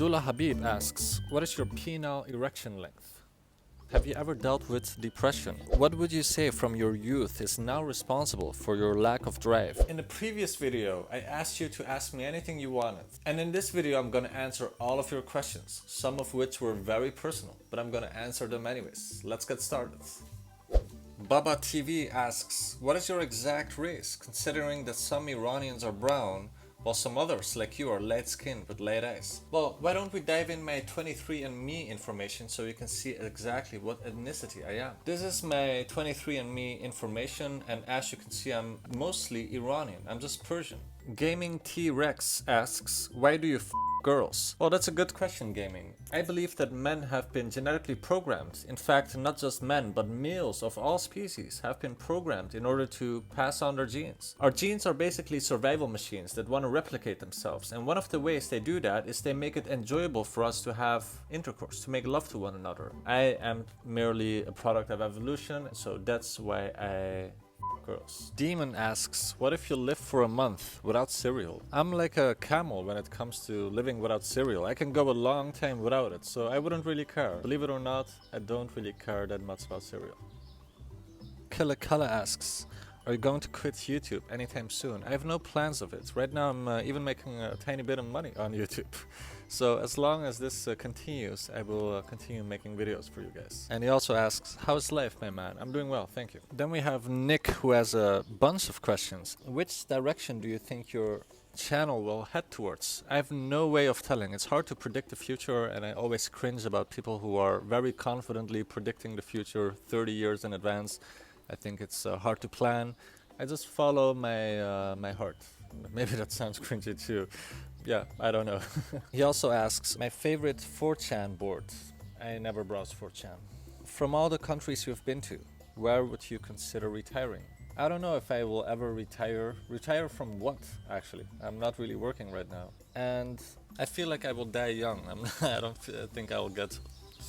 Abdullah Habib asks, what is your penile erection length? Have you ever dealt with depression? What would you say from your youth is now responsible for your lack of drive? In the previous video, I asked you to ask me anything you wanted. And in this video, I'm gonna answer all of your questions, some of which were very personal, but I'm gonna answer them anyways. Let's get started. Baba TV asks, what is your exact race, considering that some Iranians are brown, while some others, like you, are light-skinned with light eyes? Well, why don't we dive in my 23andMe information so you can see exactly what ethnicity I am. This is my 23andMe information, and as you can see, I'm mostly Iranian. I'm just Persian. Gaming T-Rex asks, why do you girls? Well, that's a good question, Gaming. I believe that men have been genetically programmed. In fact, not just men, but males of all species have been programmed in order to pass on their genes. Our genes are basically survival machines that want to replicate themselves, and one of the ways they do that is they make it enjoyable for us to have intercourse, to make love to one another. I am merely a product of evolution, so that's why I girls. Demon asks, what if you live for a month without cereal? I'm like a camel when it comes to living without cereal. I can go a long time without it, so I wouldn't really care. Believe it or not, I don't really care that much about cereal. Killa Killa asks, are you going to quit YouTube anytime soon? I have no plans of it. Right now I'm even making a tiny bit of money on YouTube. So as long as this continues, I will continue making videos for you guys. And he also asks, how's life, my man? I'm doing well, thank you. Then we have Nick, who has a bunch of questions. Which direction do you think your channel will head towards? I have no way of telling. It's hard to predict the future, and I always cringe about people who are very confidently predicting the future 30 years in advance. I think it's hard to plan. I just follow my heart. Maybe that sounds cringy too. Yeah, I don't know. He also asks, my favorite 4chan board. I never browse 4chan. From all the countries you've been to, where would you consider retiring? I don't know if I will ever retire. Retire from what, actually? I'm not really working right now. And I feel like I will die young. I don't think I will get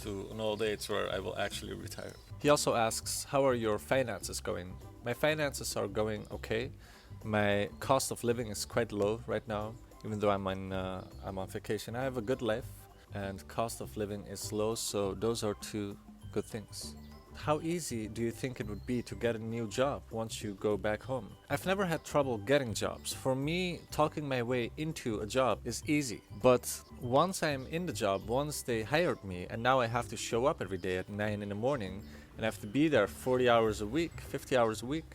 to an old age where I will actually retire. He also asks, how are your finances going? My finances are going okay. My cost of living is quite low right now, even though I'm on vacation. I have a good life, and cost of living is low, so those are two good things. How easy do you think it would be to get a new job once you go back home? I've never had trouble getting jobs. For me, talking my way into a job is easy. But once I'm in the job, once they hired me, and now I have to show up every day at 9 in the morning, and I have to be there 40 hours a week, 50 hours a week,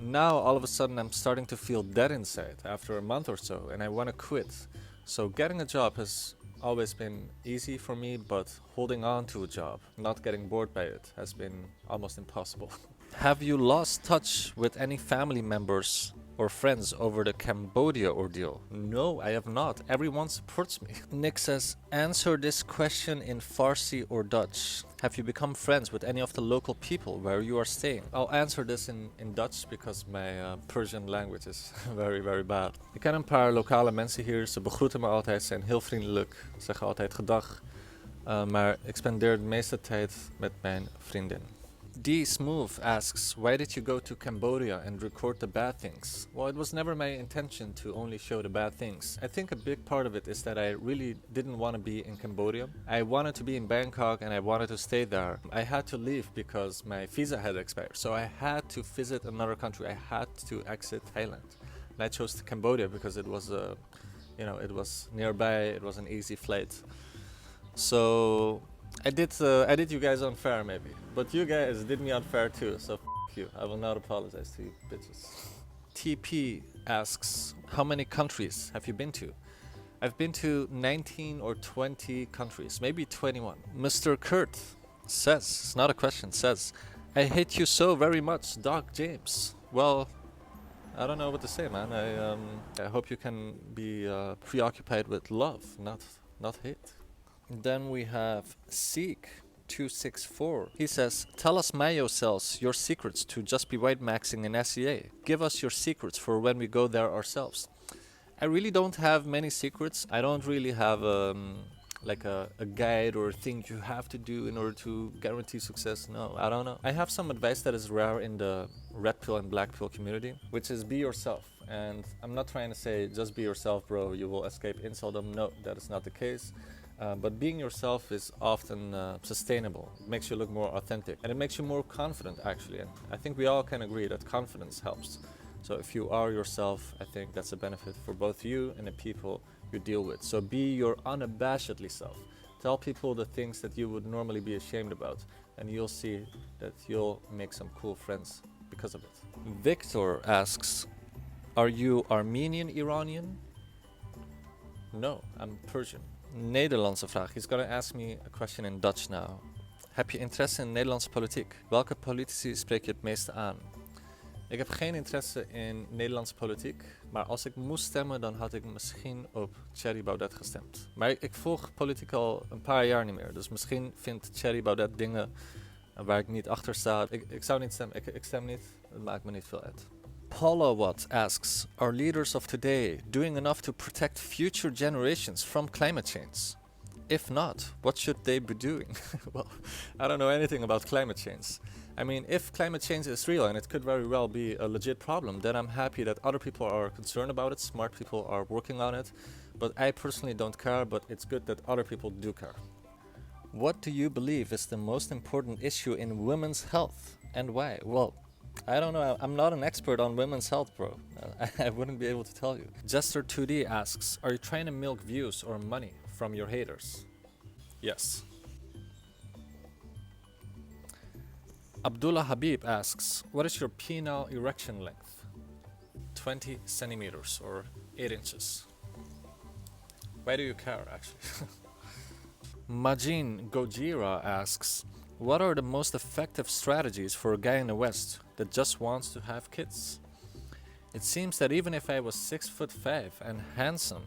now all of a sudden I'm starting to feel dead inside after a month or so, and I want to quit. So getting a job has always been easy for me, but holding on to a job, not getting bored by it, has been almost impossible. Have you lost touch with any family members or friends over the Cambodia ordeal? No, I have not. Everyone supports me. Nick says, answer this question in Farsi or Dutch. Have you become friends with any of the local people where you are staying? I'll answer this in Dutch because my Persian language is very, very bad. Ik ken een paar lokale mensen hier. Ze begroeten me altijd, zijn heel vriendelijk, zeggen altijd gedag. Maar ik spendeer de meeste tijd met mijn vriendin. D Smooth asks, why did you go to Cambodia and record the bad things? Well, it was never my intention to only show the bad things. I think a big part of it is that I really didn't want to be in Cambodia. I wanted to be in Bangkok and I wanted to stay there. I had to leave because my visa had expired. So I had to visit another country. I had to exit Thailand. And I chose Cambodia because it was it was nearby. It was an easy flight. So I did you guys unfair maybe, but you guys did me unfair too, so f you. I will not apologize to you bitches. TP asks, how many countries have you been to? I've been to 19 or 20 countries, maybe 21. Mr. Kurt says, it's not a question, says, I hate you so very much, Doc James. Well, I don't know what to say, man. I hope you can be preoccupied with love, not hate. Then we have Seek264. He says, tell us Mayo cells your secrets to just be white maxing in SEA. Give us your secrets for when we go there ourselves. I really don't have many secrets. I don't really have like a guide or a thing you have to do in order to guarantee success. No, I don't know. I have some advice that is rare in the red pill and black pill community, which is be yourself. And I'm not trying to say just be yourself, bro, you will escape insultdom. No, that is not the case. But being yourself is often sustainable. It makes you look more authentic and it makes you more confident, actually. And I think we all can agree that confidence helps. So if you are yourself, I think that's a benefit for both you and the people you deal with. So be your unabashedly self. Tell people the things that you would normally be ashamed about, and you'll see that you'll make some cool friends because of it. Victor asks, are you Armenian Iranian? No, I'm Persian. Nederlandse vraag. He's gonna ask me a question in Dutch now. Heb je interesse in Nederlandse politiek? Welke politici spreek je het meeste aan? Ik heb geen interesse in Nederlandse politiek, maar als ik moest stemmen, dan had ik misschien op Thierry Baudet gestemd. Maar ik volg politiek al een paar jaar niet meer, dus misschien vindt Thierry Baudet dingen waar ik niet achter sta. Ik zou niet stemmen, ik stem niet, het maakt me niet veel uit. Paula Watt asks, are leaders of today doing enough to protect future generations from climate change? If not, what should they be doing? Well, I don't know anything about climate change. I mean, if climate change is real, and it could very well be a legit problem, then I'm happy that other people are concerned about it, smart people are working on it, but I personally don't care, but it's good that other people do care. What do you believe is the most important issue in women's health, and why? Well, I don't know, I'm not an expert on women's health, bro. I wouldn't be able to tell you. Jester2D asks, are you trying to milk views or money from your haters? Yes. Abdullah Habib asks, what is your penile erection length? 20 centimeters or 8 inches. Why do you care, actually? Majin Gojira asks, what are the most effective strategies for a guy in the West that just wants to have kids? It seems that even if I was 6'5" and handsome,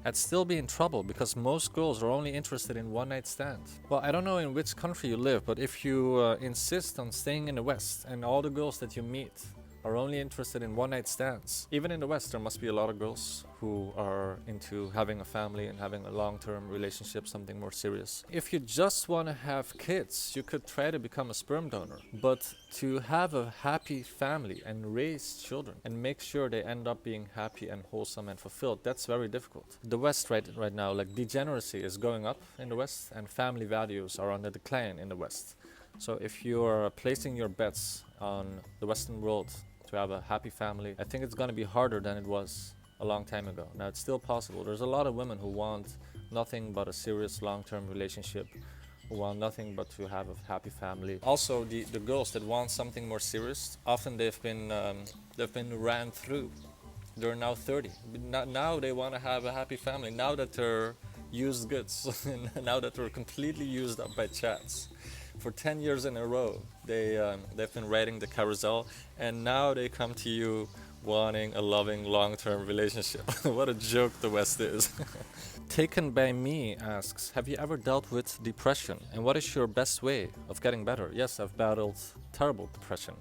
I'd still be in trouble because most girls are only interested in one-night stand. Well, I don't know in which country you live, but if you insist on staying in the West and all the girls that you meet are only interested in one-night stands, even in the West there must be a lot of girls who are into having a family and having a long-term relationship, something more serious. If you just want to have kids, you could try to become a sperm donor. But to have a happy family and raise children and make sure they end up being happy and wholesome and fulfilled, that's very difficult. The West right now, like degeneracy is going up in the West and family values are on the decline in the West. So if you're placing your bets on the Western world to have a happy family, I think it's going to be harder than it was a long time ago. Now it's still possible. There's a lot of women who want nothing but a serious long-term relationship, who want nothing but to have a happy family. Also, the girls that want something more serious, often they've been ran through. They're now 30. Now they want to have a happy family. Now that they're used goods, now that they're completely used up by chats. For 10 years in a row, they've been riding the carousel, and now they come to you wanting a loving long-term relationship. What a joke the West is. Taken by Me asks, have you ever dealt with depression, and what is your best way of getting better? Yes, I've battled terrible depression,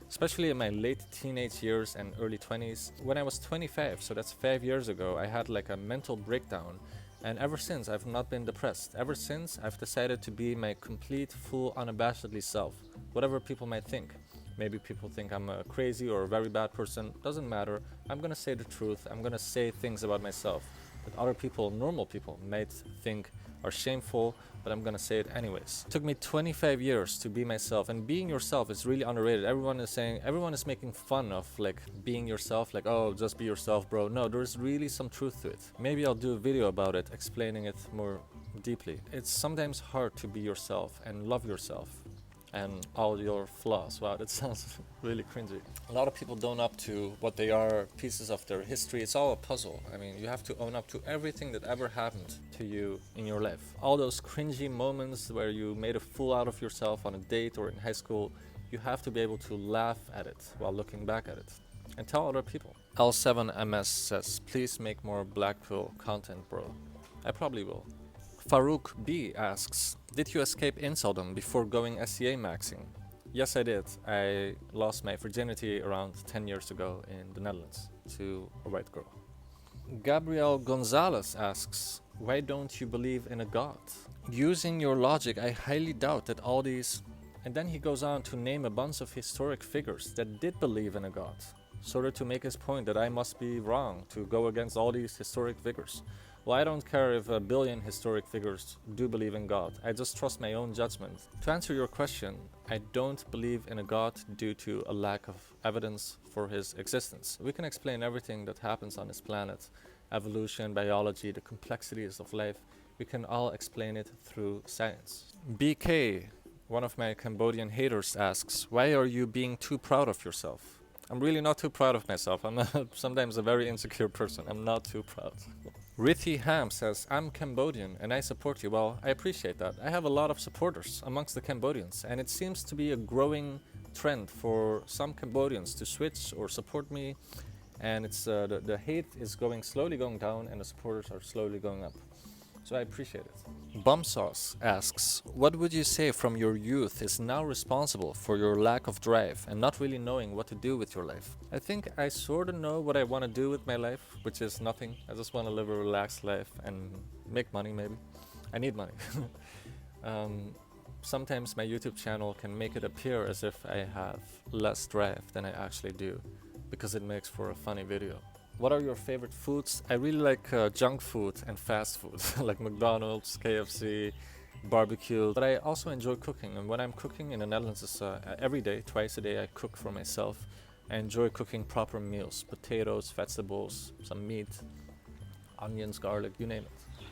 especially in my late teenage years and early 20s. When I was 25, so that's 5 years ago, I had like a mental breakdown. And ever since, I've not been depressed. Ever since, I've decided to be my complete, full, unabashedly self. Whatever people might think. Maybe people think I'm a crazy or a very bad person. Doesn't matter. I'm gonna say the truth. I'm gonna say things about myself that other people, normal people, might think are shameful, but I'm gonna say it anyways. It took me 25 years to be myself, and being yourself is really underrated. Everyone is making fun of like being yourself, like, oh, just be yourself, bro. No, there's really some truth to it. Maybe I'll do a video about it, explaining it more deeply. It's sometimes hard to be yourself and love yourself and all your flaws. Wow, that sounds really cringy. A lot of people don't up to what they are, pieces of their history. It's all a puzzle. I mean, you have to own up to everything that ever happened to you in your life. All those cringy moments where you made a fool out of yourself on a date or in high school, you have to be able to laugh at it while looking back at it and tell other people. L7MS says, please make more black pill content, bro. I probably will. Farouk B asks, did you escape insultdom before going SCA maxing? Yes, I did. I lost my virginity around 10 years ago in the Netherlands to a white girl. Gabriel Gonzalez asks, why don't you believe in a god? Using your logic, I highly doubt that all these... And then he goes on to name a bunch of historic figures that did believe in a god, sort of to make his point that I must be wrong to go against all these historic figures. Well, I don't care if a billion historic figures do believe in God. I just trust my own judgment. To answer your question, I don't believe in a God due to a lack of evidence for his existence. We can explain everything that happens on this planet, evolution, biology, the complexities of life. We can all explain it through science. BK, one of my Cambodian haters, asks, why are you being too proud of yourself? I'm really not too proud of myself. I'm sometimes a very insecure person. I'm not too proud. Rithi Ham says, I'm Cambodian and I support you. Well, I appreciate that. I have a lot of supporters amongst the Cambodians, and it seems to be a growing trend for some Cambodians to switch or support me, and it's the hate is slowly going down and the supporters are slowly going up. So I appreciate it. Bumsauce asks, what would you say from your youth is now responsible for your lack of drive and not really knowing what to do with your life? I think I sort of know what I want to do with my life, which is nothing. I just want to live a relaxed life and make money maybe. I need money. Sometimes my YouTube channel can make it appear as if I have less drive than I actually do, because it makes for a funny video. What are your favorite foods? I really like junk food and fast food, like McDonald's, KFC, barbecue. But I also enjoy cooking, and when I'm cooking in the Netherlands, it's every day, twice a day I cook for myself. I enjoy cooking proper meals, potatoes, vegetables, some meat, onions, garlic, you name it.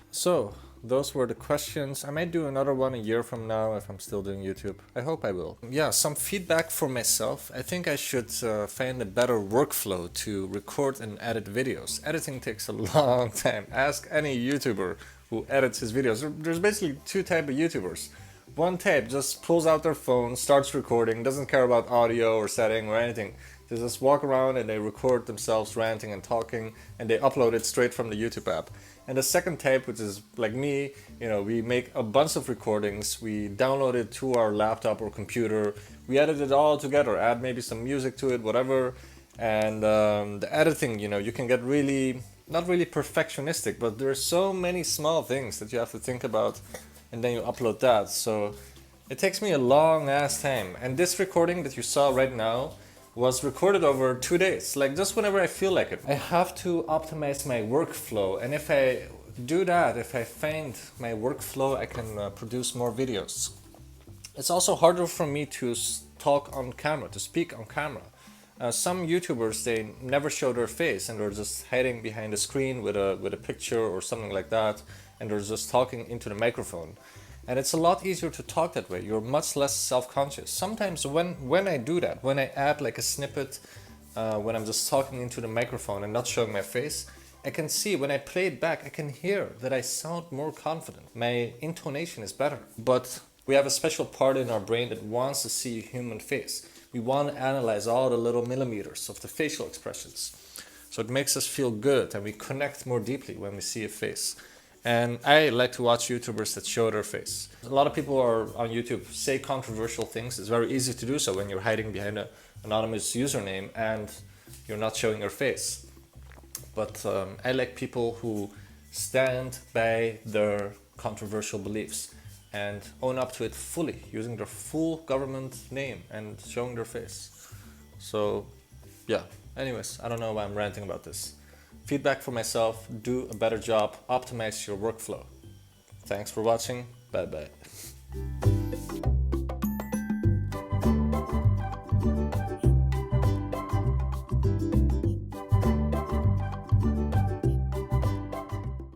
So, those were the questions. I might do another one a year from now if I'm still doing YouTube. I hope I will. Yeah, some feedback for myself. I think I should find a better workflow to record and edit videos. Editing takes a long time. Ask any YouTuber who edits his videos. There's basically two types of YouTubers. One type just pulls out their phone, starts recording, doesn't care about audio or setting or anything. They just walk around and they record themselves ranting and talking, and they upload it straight from the YouTube app. And the second type, which is like me, we make a bunch of recordings, we download it to our laptop or computer, we edit it all together, add maybe some music to it, whatever. And the editing, you can get really, not really perfectionistic, but there's so many small things that you have to think about, and then you upload that. So it takes me a long ass time. And this recording that you saw right now was recorded over 2 days, like just whenever I feel like it. I have to optimize my workflow, and if I do that, if I find my workflow, I can produce more videos. It's also harder for me to talk on camera, to speak on camera. Some YouTubers, they never show their face and they're just hiding behind a screen with a picture or something like that, and they're just talking into the microphone. And it's a lot easier to talk that way. You're much less self-conscious. Sometimes when I do that, when I add like a snippet, when I'm just talking into the microphone and not showing my face, I can see, when I play it back, I can hear that I sound more confident. My intonation is better. But we have a special part in our brain that wants to see a human face. We want to analyze all the little millimeters of the facial expressions. So it makes us feel good, and we connect more deeply when we see a face. And I like to watch YouTubers that show their face. A lot of people are on YouTube say controversial things. It's very easy to do so when you're hiding behind an anonymous username and you're not showing your face. But I like people who stand by their controversial beliefs and own up to it fully, using their full government name and showing their face. So yeah, anyways, I don't know why I'm ranting about this. Feedback for myself, do a better job, optimize your workflow. Thanks for watching, bye bye.